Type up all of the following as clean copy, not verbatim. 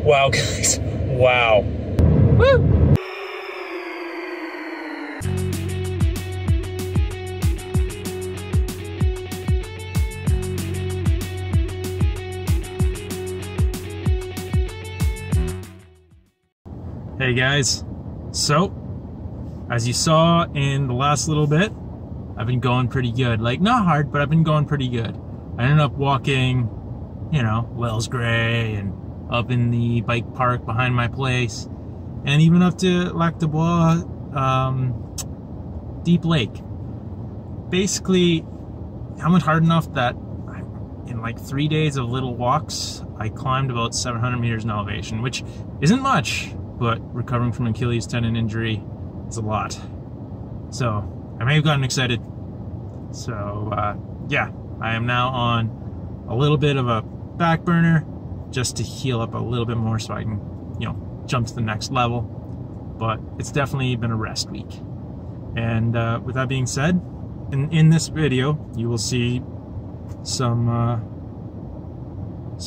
Wow, guys. Wow. Woo! Hey guys, so as you saw in the last little bit, I've been going pretty good. Like, not hard, but I've been going pretty good. I ended up walking, you know, Wells Gray and up in the bike park behind my place, and even up to Lac du Bois, Deep Lake. Basically, I went hard enough that in like 3 days of little walks, I climbed about 700 meters in elevation, which isn't much, but recovering from an Achilles tendon injury is a lot. So I may have gotten excited. So yeah, I am now on a little bit of a back burner just to heal up a little bit more so I can, you know, jump to the next level. But it's definitely been a rest week. And with that being said, in this video, you will see some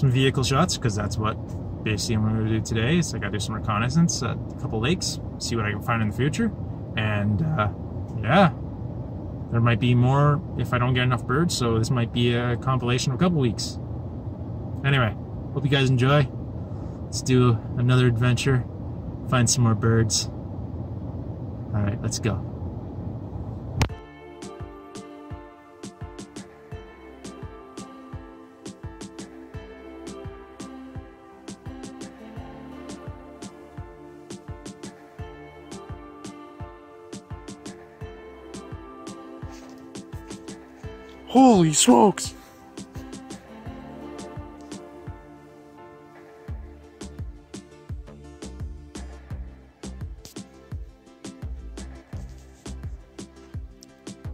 vehicle shots, because that's what basically I'm going to do today. So I got to do some reconnaissance at a couple lakes, see what I can find in the future, and yeah, there might be more if I don't get enough birds, so this might be a compilation of a couple weeks. Anyway, hope you guys enjoy. Let's do another adventure, find some more birds. Alright, let's go. Holy smokes!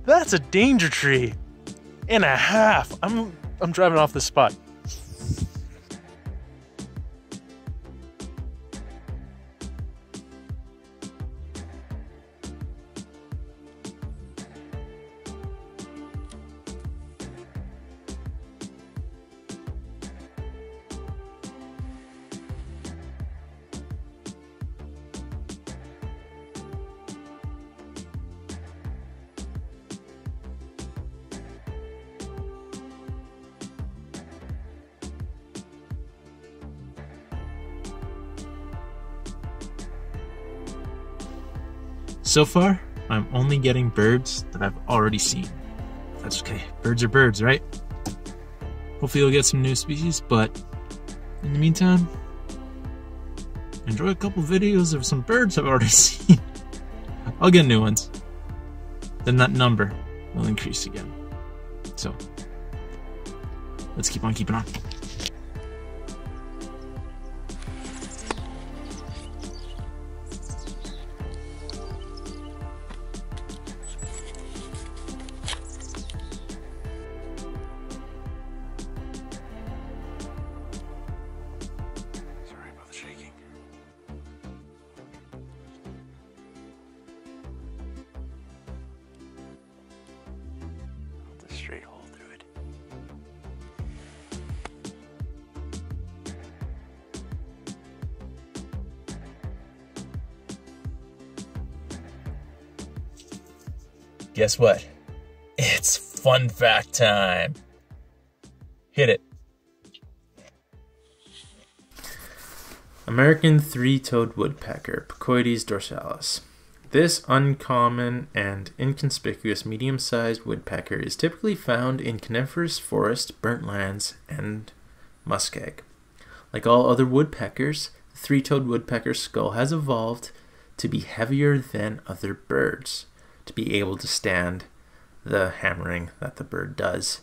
That's a danger tree and a half. I'm driving off this spot. So far, I'm only getting birds that I've already seen. That's okay. Birds are birds, right? Hopefully you'll get some new species, but in the meantime, enjoy a couple videos of some birds I've already seen. I'll get new ones. Then that number will increase again. So, let's keep on keeping on. Straight hole through it. Guess what? It's fun fact time. Hit it. American three-toed woodpecker, Picoides dorsalis. This uncommon and inconspicuous medium-sized woodpecker is typically found in coniferous forest, burnt lands, and muskeg. Like all other woodpeckers, the three-toed woodpecker's skull has evolved to be heavier than other birds, to be able to stand the hammering that the bird does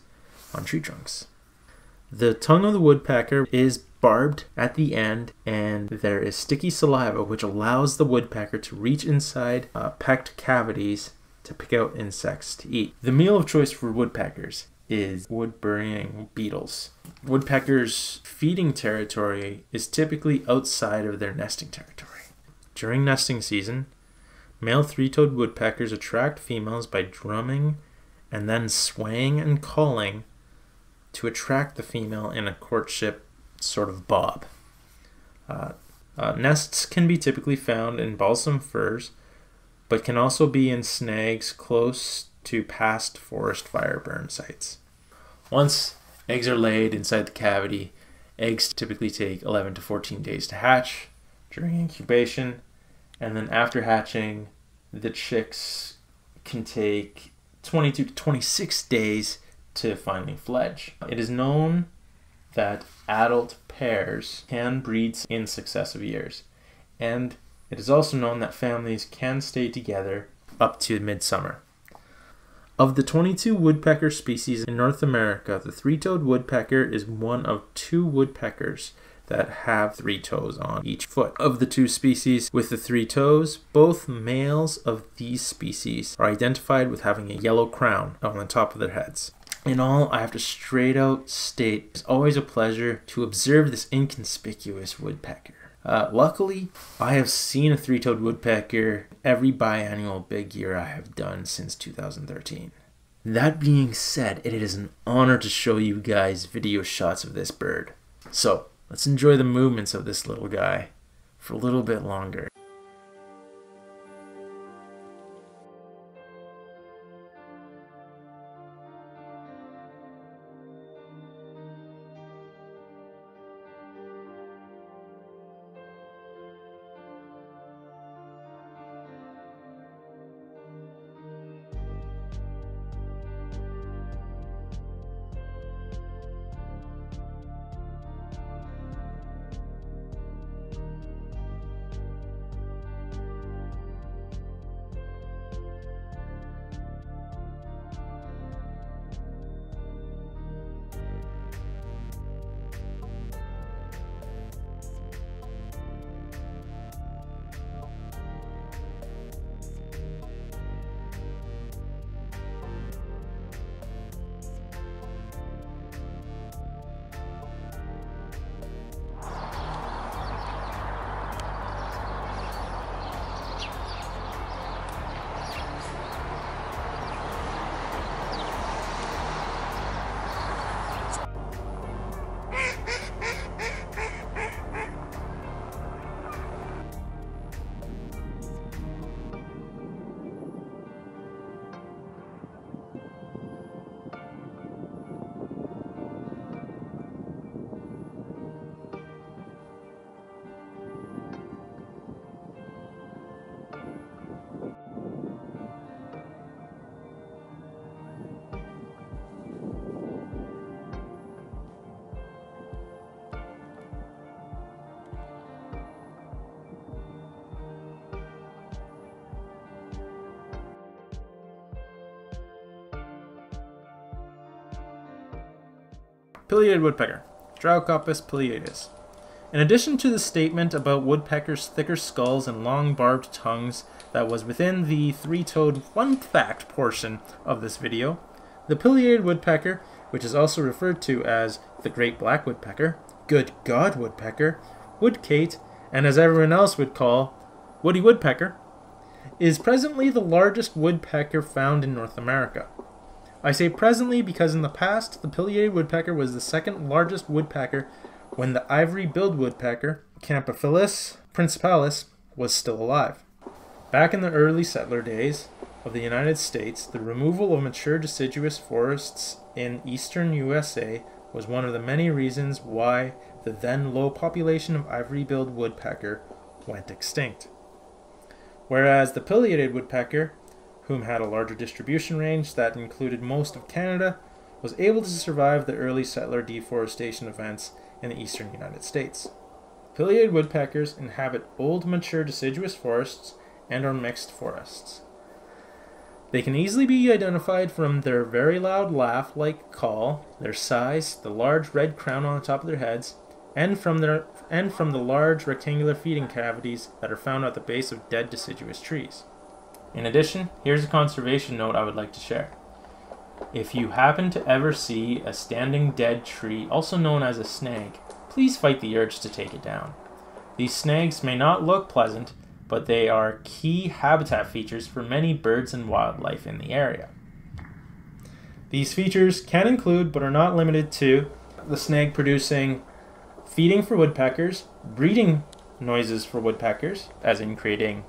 on tree trunks. The tongue of the woodpecker is barbed at the end, and there is sticky saliva which allows the woodpecker to reach inside pecked cavities to pick out insects to eat. The meal of choice for woodpeckers is wood-burying beetles. Woodpeckers' feeding territory is typically outside of their nesting territory. During nesting season, male three-toed woodpeckers attract females by drumming and then swaying and calling to attract the female in a courtship sort of bob. Nests can be typically found in balsam firs, but can also be in snags close to past forest fire burn sites. Once eggs are laid inside the cavity, eggs typically take 11 to 14 days to hatch during incubation, and then after hatching, the chicks can take 22 to 26 days to finally fledge. It is known that adult pairs can breed in successive years, and it is also known that families can stay together up to midsummer. Of the 22 woodpecker species in North America, the three-toed woodpecker is one of 2 woodpeckers that have 3 toes on each foot. Of the 2 species with the 3 toes, both males of these species are identified with having a yellow crown on the top of their heads. In all, I have to straight out state, it's always a pleasure to observe this inconspicuous woodpecker. Luckily, I have seen a 3-toed woodpecker every biannual big year I have done since 2013. That being said, it is an honor to show you guys video shots of this bird. So, let's enjoy the movements of this little guy for a little bit longer. Pileated woodpecker, Strauchopus pileatus. In addition to the statement about woodpeckers' thicker skulls and long barbed tongues that was within the 3-toed fun fact portion of this video, the pileated woodpecker, which is also referred to as the great black woodpecker, good god woodpecker, woodcate, and as everyone else would call, woody woodpecker, is presently the largest woodpecker found in North America. I say presently because in the past, the pileated woodpecker was the second largest woodpecker when the ivory-billed woodpecker, Campophyllus principalis, was still alive. Back in the early settler days of the United States, the removal of mature deciduous forests in eastern USA was one of the many reasons why the then low population of ivory-billed woodpecker went extinct. Whereas the pileated woodpecker, whom had a larger distribution range that included most of Canada, was able to survive the early settler deforestation events in the eastern United States. Pileated woodpeckers inhabit old mature deciduous forests and or mixed forests. They can easily be identified from their very loud laugh-like call, their size, the large red crown on the top of their heads, and from the large rectangular feeding cavities that are found at the base of dead deciduous trees. In addition, here's a conservation note I would like to share. If you happen to ever see a standing dead tree, also known as a snag, please fight the urge to take it down. These snags may not look pleasant, but they are key habitat features for many birds and wildlife in the area. These features can include, but are not limited to, the snag producing feeding for woodpeckers, breeding noises for woodpeckers, as in creating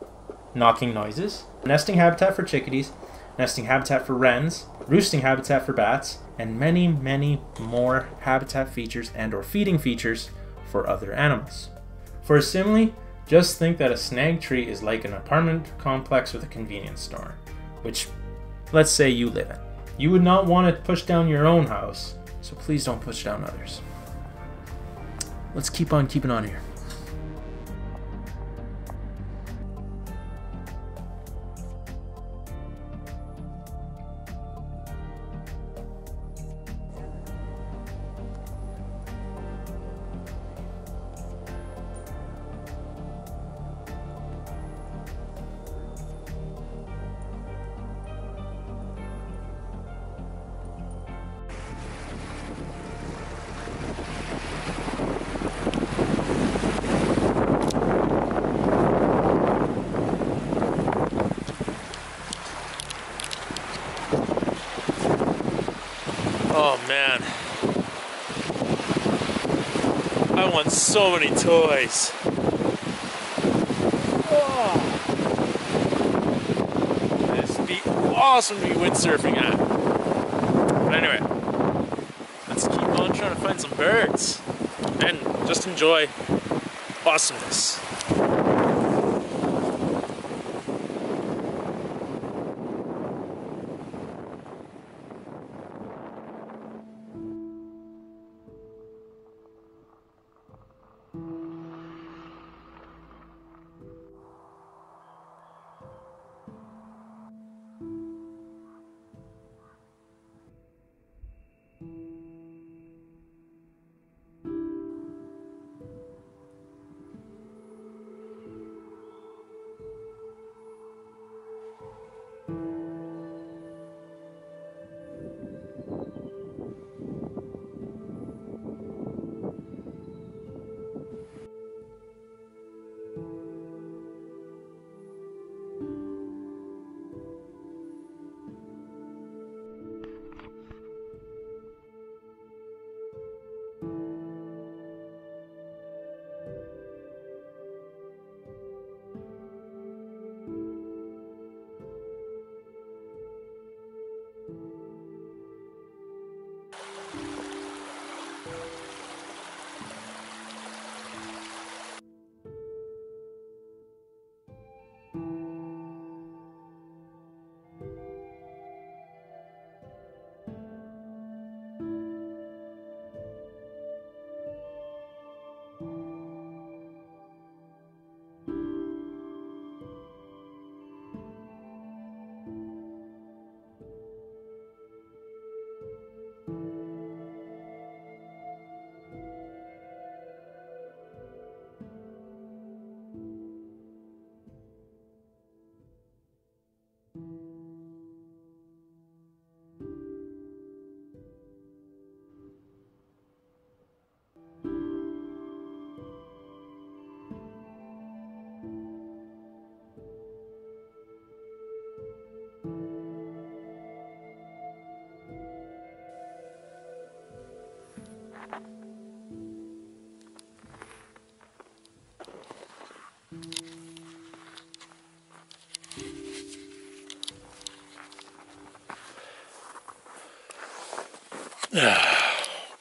knocking noises, nesting habitat for chickadees, nesting habitat for wrens, roosting habitat for bats, and many, many more habitat features and or feeding features for other animals. For a simile, just think that a snag tree is like an apartment complex with a convenience store, which, let's say you live in. You would not want to push down your own house, so please don't push down others. Let's keep on keeping on here. Oh man, I want so many toys. Oh. This would be awesome to be windsurfing at. But anyway, let's keep on trying to find some birds and just enjoy awesomeness.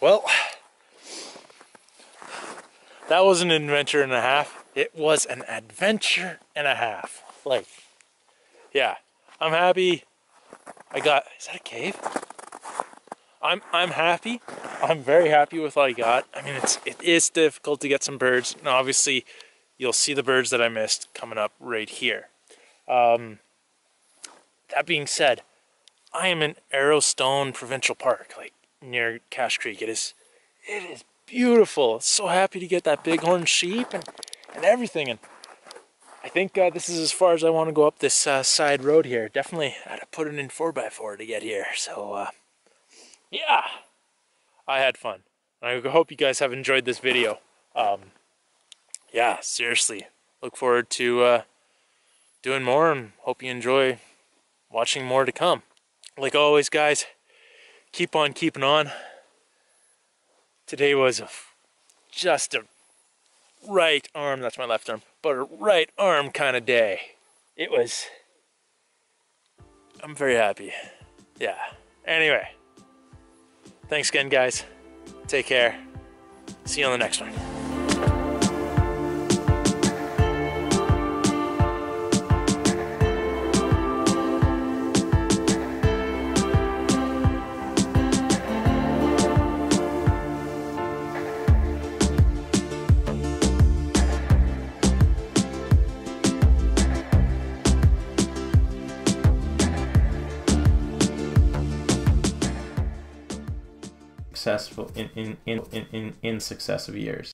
Well, that was an adventure and a half. It was an adventure and a half. Like, yeah, I'm happy. Is that a cave? I'm happy. I'm very happy with what I got. I mean, it is difficult to get some birds. And obviously, you'll see the birds that I missed coming up right here. That being said, I am in Arrowstone Provincial Park, like near Cache Creek. It is beautiful. So happy to get that bighorn sheep and everything. And I think this is as far as I want to go up this side road here. Definitely had to put it in 4x4 to get here. So yeah, I had fun. I hope you guys have enjoyed this video. Yeah, seriously, look forward to doing more, and hope you enjoy watching more to come. Like always, guys, keep on keeping on. Today was a just a right arm, that's my left arm, but a right arm kind of day. I'm very happy. Yeah. Anyway, thanks again, guys. Take care. See you on the next one. Successful in successive years.